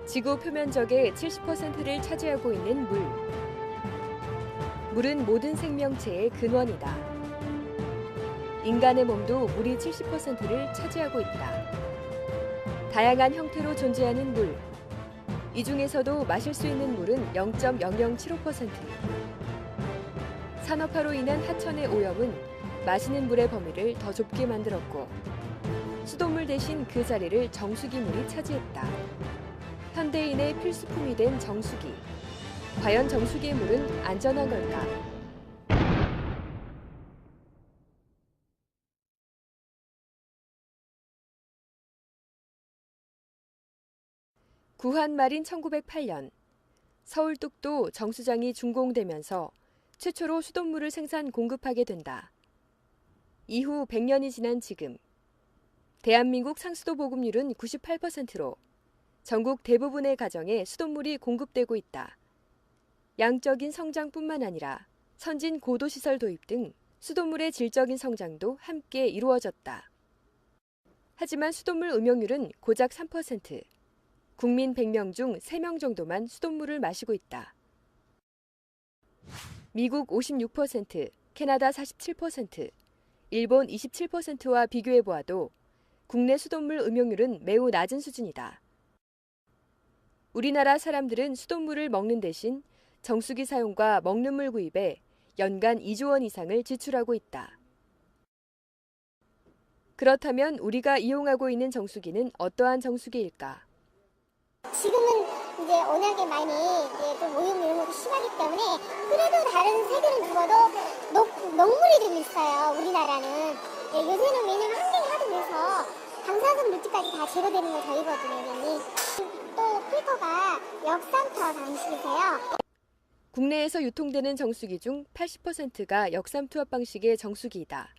지구 표면적의 70%를 차지하고 있는 물. 물은 모든 생명체의 근원이다. 인간의 몸도 물이 70%를 차지하고 있다. 다양한 형태로 존재하는 물. 이 중에서도 마실 수 있는 물은 0.0075%. 산업화로 인한 하천의 오염은 마시는 물의 범위를 더 좁게 만들었고, 수돗물 대신 그 자리를 정수기물이 차지했다. 현대인의 필수품이 된 정수기. 과연 정수기의 물은 안전한 걸까? 구한 말인 1908년, 서울 뚝도 정수장이 준공되면서 최초로 수돗물을 생산 공급하게 된다. 이후 100년이 지난 지금, 대한민국 상수도 보급률은 98%로 전국 대부분의 가정에 수돗물이 공급되고 있다. 양적인 성장뿐만 아니라 선진 고도시설 도입 등 수돗물의 질적인 성장도 함께 이루어졌다. 하지만 수돗물 음용률은 고작 3%. 국민 100명 중 3명 정도만 수돗물을 마시고 있다. 미국 56%, 캐나다 47%, 일본 27%와 비교해보아도 국내 수돗물 음용률은 매우 낮은 수준이다. 우리나라 사람들은 수돗물을 먹는 대신 정수기 사용과 먹는 물 구입에 연간 2조 원 이상을 지출하고 있다. 그렇다면 우리가 이용하고 있는 정수기는 어떠한 정수기일까? 지금은 이제 워낙에 많이 좀 오염 이런 것도 심하기 때문에 그래도 다른 세계는 죽어도 녹물이 좀 있어요. 우리나라는. 요새는 왜냐면 환경이 하도 그래서 방사선 물질까지 다 제거되는 걸 저희거든요. 왜냐면 또 필터가 역삼투압 방식이세요. 국내에서 유통되는 정수기 중 80%가 역삼투압 방식의 정수기이다.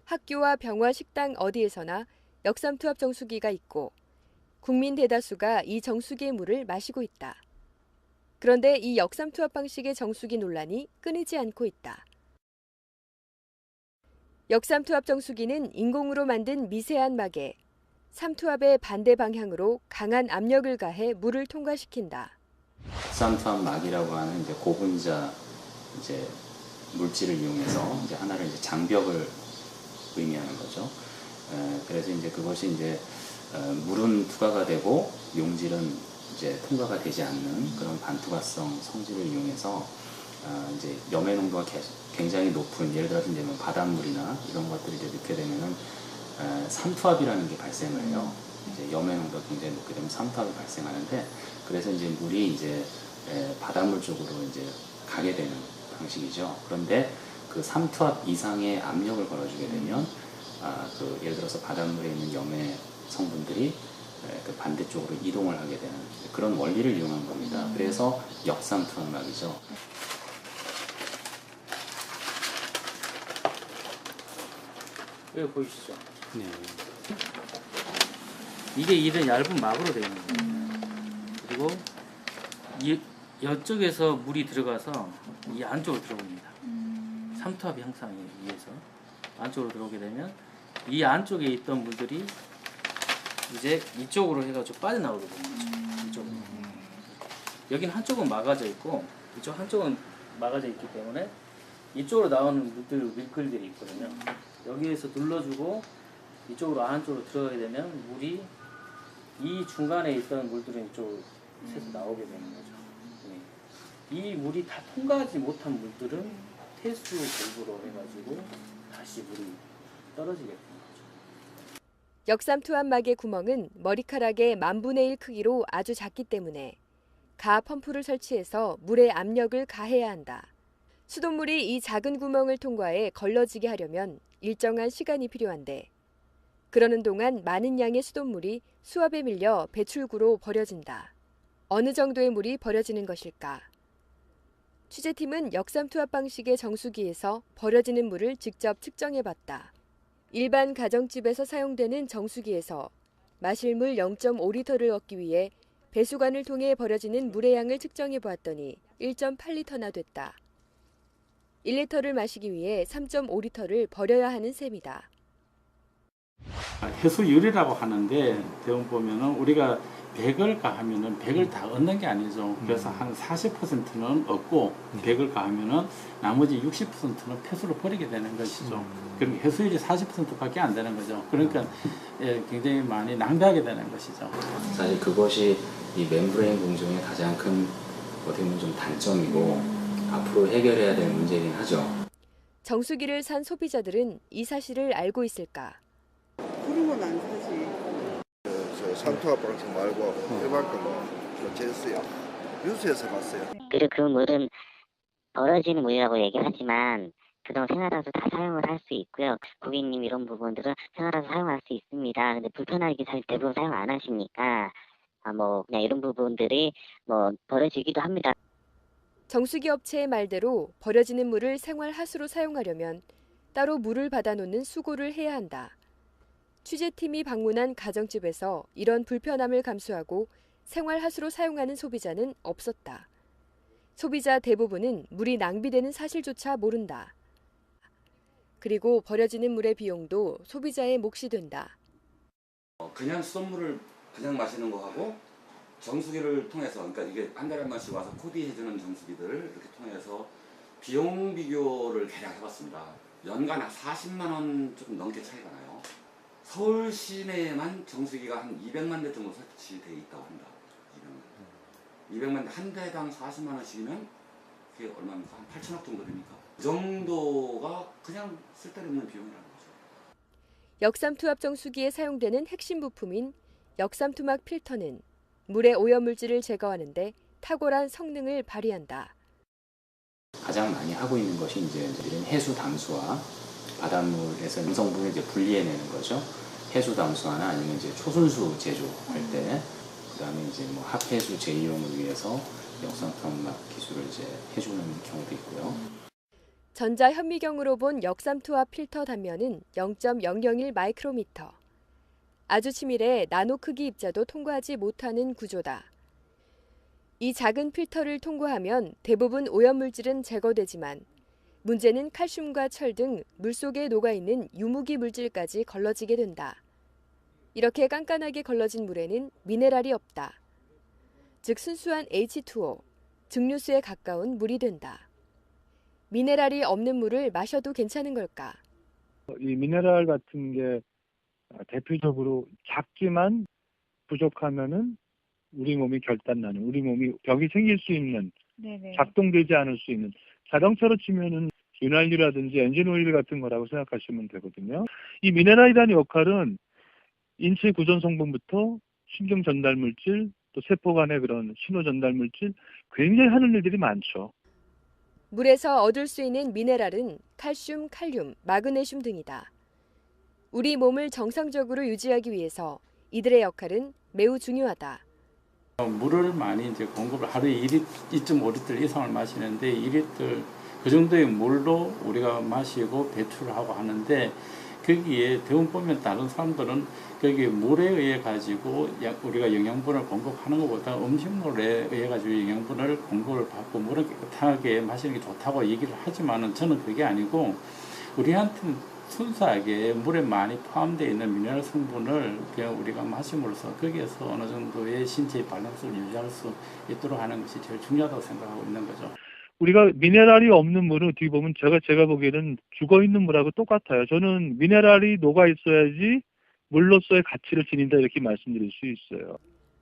학교와 병원, 식당 어디에서나 역삼투압 정수기가 있고 국민 대다수가 이 정수기의 물을 마시고 있다. 그런데 이 역삼투압 방식의 정수기 논란이 끊이지 않고 있다. 역삼투압 정수기는 인공으로 만든 미세한 막에 삼투압의 반대 방향으로 강한 압력을 가해 물을 통과시킨다. 역삼투압 막이라고 하는 이제 고분자 이제 물질을 이용해서 이제 하나를 이제 장벽을 의미하는 거죠. 그래서 이제 그것이 이제 물은 투과가 되고 용질은 이제 통과가 되지 않는 그런 반투과성 성질을 이용해서 이제 염해 농도가 굉장히 높은, 예를 들어서 이제 뭐 바닷물이나 이런 것들이 이제 넣게 되면은 삼투압이라는 게 발생을 해요. 이제 염해 농도가 굉장히 높게 되면 삼투압이 발생하는데, 그래서 이제 물이 이제 바닷물 쪽으로 이제 가게 되는 방식이죠. 그런데 그 삼투압 이상의 압력을 걸어주게 되면 그 예를 들어서 바닷물에 있는 염해 성분들이 그 반대쪽으로 이동을 하게 되는 그런 원리를 이용한 겁니다. 그래서 역삼투압막이죠. 여기 보이시죠? 네. 이게 이런 얇은 막으로 되어 있는 거예요. 그리고 이쪽에서 물이 들어가서 이 안쪽으로 들어옵니다. 삼투압 형상에 의해서 안쪽으로 들어오게 되면 이 안쪽에 있던 물들이 이제 이쪽으로 해가지고 빠져나오게 되는 거죠. 이쪽으로. 여기는 한쪽은 막아져 있고 이쪽 한쪽은 막아져 있기 때문에 이쪽으로 나오는 물들이 있거든요. 여기에서 눌러주고 이쪽으로 안쪽으로 들어가게 되면 물이 이 중간에 있던 물들은 이쪽으로 새서 나오게 되는 거죠. 이 물이 다 통과하지 못한 물들은 폐수 결부로 해가지고 다시 물이 떨어지게 되는 거죠. 역삼투압막의 구멍은 머리카락의 10,000분의 1 크기로 아주 작기 때문에 가 펌프를 설치해서 물의 압력을 가해야 한다. 수돗물이 이 작은 구멍을 통과해 걸러지게 하려면 일정한 시간이 필요한데, 그러는 동안 많은 양의 수돗물이 수압에 밀려 배출구로 버려진다. 어느 정도의 물이 버려지는 것일까? 취재팀은 역삼투압 방식의 정수기에서 버려지는 물을 직접 측정해봤다. 일반 가정집에서 사용되는 정수기에서 마실 물 0.5리터를 얻기 위해 배수관을 통해 버려지는 물의 양을 측정해보았더니 1.8리터나 됐다. 1리터를 마시기 위해 3.5리터를 버려야 하는 셈이다. 해수유리라고 하는데 대부분 보면은 우리가 100을 가하면은 100을 다 얻는 게 아니죠. 그래서 한 40%는 얻고 100을 가하면은 나머지 60%는 폐수로 버리게 되는 것이죠. 그럼 해수율이 40%밖에 안 되는 거죠. 그러니까 예, 굉장히 많이 낭비하게 되는 것이죠. 사실 그것이 이 멤브레인 공정의 가장 큰 어떻게 보면 좀 단점이고 앞으로 해결해야 될 문제이긴 하죠. 정수기를 산 소비자들은 이 사실을 알고 있을까? 그런 건 안 사지. 저 산투압 방식 말고 일반 거는 제스요. 뉴스에서 봤어요. 그리고 그 물은 벌어지는 물이라고 얘기하지만 그동안 생활하면서 다 사용을 할 수 있고요. 고객님 이런 부분들은 생활하면서 사용할 수 있습니다. 근데 불편하게 대부분 사용 안 하시니까 뭐 그냥 이런 부분들이 뭐 벌어지기도 합니다. 정수기 업체의 말대로 버려지는 물을 생활 하수로 사용하려면 따로 물을 받아놓는 수고를 해야 한다. 취재팀이 방문한 가정집에서 이런 불편함을 감수하고 생활 하수로 사용하는 소비자는 없었다. 소비자 대부분은 물이 낭비되는 사실조차 모른다. 그리고 버려지는 물의 비용도 소비자의 몫이 된다. 그냥 수돗물을 그냥 마시는 거하고 정수기를 통해서, 그러니까 이게 한 달에 한 번씩 와서 코디해주는 정수기들을 이렇게 통해서 비용 비교를 대략 해봤습니다. 연간 한 40만 원 조금 넘게 차이가 나요. 서울 시내에만 정수기가 한 200만 대 정도 설치되어 있다고 합니다. 200만 대, 한 대당 40만 원씩이면 그게 얼마입니까? 한 8천억 정도 됩니까? 그 정도가 그냥 쓸데없는 비용이라는 거죠. 역삼투압 정수기에 사용되는 핵심 부품인 역삼투막 필터는 물의 오염물질을 제거하는데 탁월한 성능을 발휘한다. 가장 많이 하고 있는 것이 이제 이런 해수 담수화, 바닷물에서 음성분을 이제 분리해내는 거죠. 해수 담수화나 아니면 이제 초순수 제조할 때, 그다음에 이제 뭐 합해수 재이용을 위해서 역삼투압 기술을 이제 해주는 경우도 있고요. 전자 현미경으로 본 역삼투압 필터 단면은 0.001 마이크로미터. 아주 치밀해 나노 크기 입자도 통과하지 못하는 구조다. 이 작은 필터를 통과하면 대부분 오염물질은 제거되지만 문제는 칼슘과 철 등 물속에 녹아있는 유무기 물질까지 걸러지게 된다. 이렇게 깐깐하게 걸러진 물에는 미네랄이 없다. 즉 순수한 H2O, 증류수에 가까운 물이 된다. 미네랄이 없는 물을 마셔도 괜찮은 걸까? 이 미네랄 같은 게 대표적으로 작지만 부족하면은 우리 몸이 결단나는, 우리 몸이 벽이 생길 수 있는, 작동되지 않을 수 있는, 자동차로 치면은 윤활유라든지 엔진 오일 같은 거라고 생각하시면 되거든요. 이 미네랄이라는 역할은 인체 구전 성분부터 신경 전달 물질, 또 세포 간의 그런 신호 전달 물질, 굉장히 하는 일들이 많죠. 물에서 얻을 수 있는 미네랄은 칼슘, 칼륨, 마그네슘 등이다. 우리 몸을 정상적으로 유지하기 위해서 이들의 역할은 매우 중요하다. 물을 많이 이제 공급을 하루에 2.5리터 이상을 마시는데 2리터 그 정도의 물로 우리가 마시고 배출을 하고 하는데 거기에 대부분 보면 다른 사람들은 거기 물에 의해 가지고 우리가 영양분을 공급하는 것보다 음식물에 의해 가지고 영양분을 공급을 받고 물을 깨끗하게 마시는 게 좋다고 얘기를 하지만은 저는 그게 아니고 우리한테는 순수하게 물에 많이 포함되어 있는 미네랄 성분을 그냥 우리가 마심으로써 거기에서 어느 정도의 신체의 밸런스를 유지할 수 있도록 하는 것이 제일 중요하다고 생각하고 있는 거죠. 우리가 미네랄이 없는 물은 어떻게 보면 제가 보기에는 죽어있는 물하고 똑같아요. 저는 미네랄이 녹아있어야지 물로서의 가치를 지닌다 이렇게 말씀드릴 수 있어요.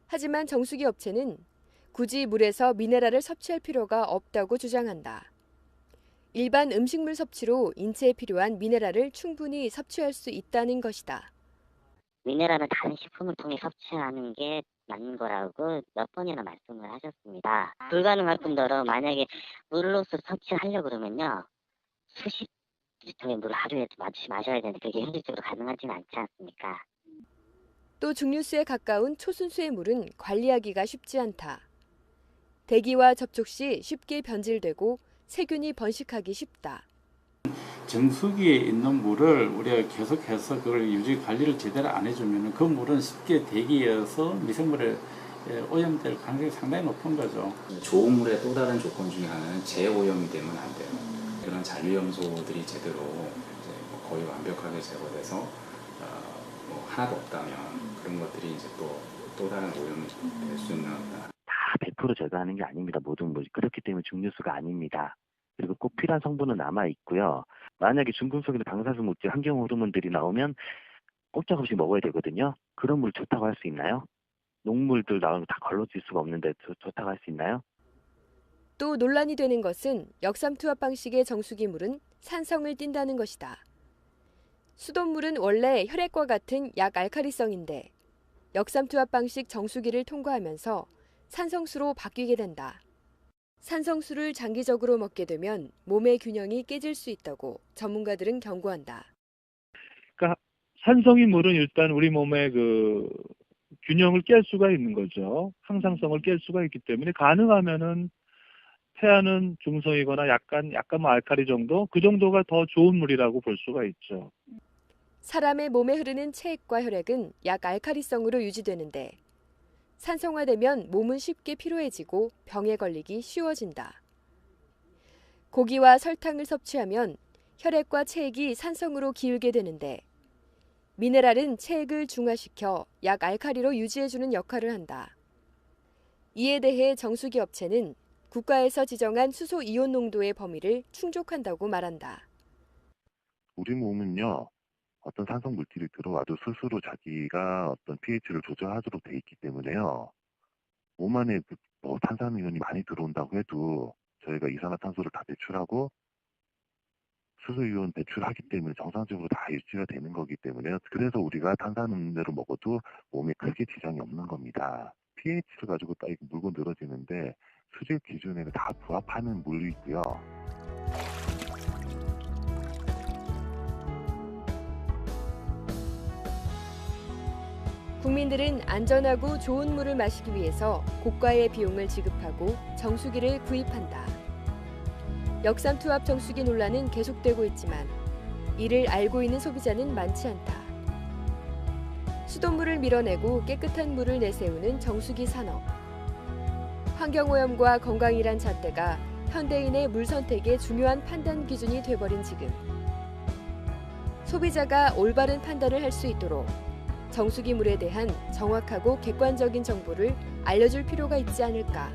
하지만 정수기 업체는 굳이 물에서 미네랄을 섭취할 필요가 없다고 주장한다. 일반 음식물 섭취로 인체에 필요한 미네랄을 충분히 섭취할 수 있다는 것이다. 미네랄은 다른 식품을 통해 섭취하는 게 맞는 거라고 몇 번이나 말씀을 하셨습니다. 불가능할 뿐더러 만약에 물로서 섭취하려고 그러면요. 수십 리터의 물을 하루에 마셔야 되는데 그게 현실적으로 가능하지는 않지 않습니까? 또 증류수에 가까운 초순수의 물은 관리하기가 쉽지 않다. 대기와 접촉 시 쉽게 변질되고 세균이 번식하기 쉽다. 정수기에 있는 물을 우리가 계속해서 그걸 유지 관리를 제대로 안 해주면 그 물은 쉽게 대기에서 미생물에 오염될 가능성이 상당히 높은 거죠. 좋은 물의 또 다른 조건 중에 하나는 재오염이 되면 안 돼요. 그런 잔류염소들이 제대로 이제 뭐 거의 완벽하게 제거돼서 뭐 하나도 없다면 그런 것들이 이제 또 또 다른 오염이 될 수 있는 다 100% 제거하는 게 아닙니다. 모든 물. 그렇기 때문에 중류수가 아닙니다. 그리고 꼭 필요한 성분은 남아 있고요. 만약에 중금속이나 방사수 물질, 환경 호르몬들이 나오면 꼼짝없이 먹어야 되거든요. 그런 물 좋다고 할 수 있나요? 녹물들 나오면 다 걸러질 수가 없는데 좋다고 할 수 있나요? 또 논란이 되는 것은 역삼투압 방식의 정수기 물은 산성을 띈다는 것이다. 수돗물은 원래 혈액과 같은 약알칼리성인데 역삼투압 방식 정수기를 통과하면서 산성수로 바뀌게 된다. 산성수를 장기적으로 먹게 되면 몸의 균형이 깨질 수 있다고 전문가들은 경고한다. 그러니까 산성인 물은 일단 우리 몸의 그 균형을 깰 수가 있는 거죠. 항상성을 깰 수가 있기 때문에 가능하면은 태아는 중성이거나 약간 알칼리 정도, 그 정도가 더 좋은 물이라고 볼 수가 있죠. 사람의 몸에 흐르는 체액과 혈액은 약알칼리성으로 유지되는데 산성화되면 몸은 쉽게 피로해지고 병에 걸리기 쉬워진다. 고기와 설탕을 섭취하면 혈액과 체액이 산성으로 기울게 되는데 미네랄은 체액을 중화시켜 약알칼리로 유지해주는 역할을 한다. 이에 대해 정수기 업체는 국가에서 지정한 수소 이온 농도의 범위를 충족한다고 말한다. 우리 몸은요, 어떤 산성 물질이 들어와도 스스로 자기가 어떤 pH를 조절하도록 돼 있기 때문에요. 몸 안에 탄산이온이 많이 들어온다고 해도 저희가 이산화탄소를 다 배출하고 수소이온 배출하기 때문에 정상적으로 다 유지가 되는 거기 때문에요. 그래서 우리가 탄산음료를 먹어도 몸에 크게 지장이 없는 겁니다. pH를 가지고 딱 물고 늘어지는데 수질 기준에는 다 부합하는 물이고요. 국민들은 안전하고 좋은 물을 마시기 위해서 고가의 비용을 지급하고 정수기를 구입한다. 역삼투압 정수기 논란은 계속되고 있지만 이를 알고 있는 소비자는 많지 않다. 수돗물을 밀어내고 깨끗한 물을 내세우는 정수기 산업. 환경오염과 건강이란 잣대가 현대인의 물 선택의 중요한 판단 기준이 돼버린 지금. 소비자가 올바른 판단을 할 수 있도록 정수기 물에 대한 정확하고 객관적인 정보를 알려줄 필요가 있지 않을까.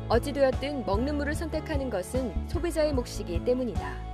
어찌되었든 먹는 물을 선택하는 것은 소비자의 몫이기 때문이다.